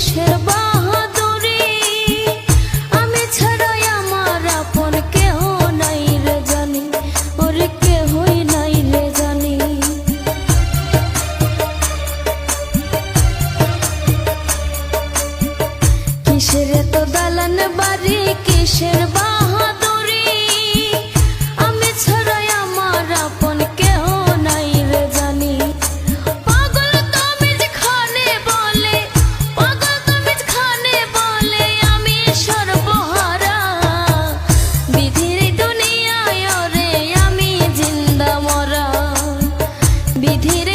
কিসের বাহাদুরি, আমি ছাড়াই আমার আপন কেহ নাই রে জানি, ওরে কেহই নাই রে জানি। কিসের এত দালান বাড়ি, কিসের বাহাদুরি, আমি ছাড়াই আমার আপন কেহ নাই রে জানি। পাগল তামিজ খানে বলে, পাগল তামিজ খানে বলে আমি সর্বহারা, বিধির দুনিয়ায় রে আমি জিন্দা মরা, বিধির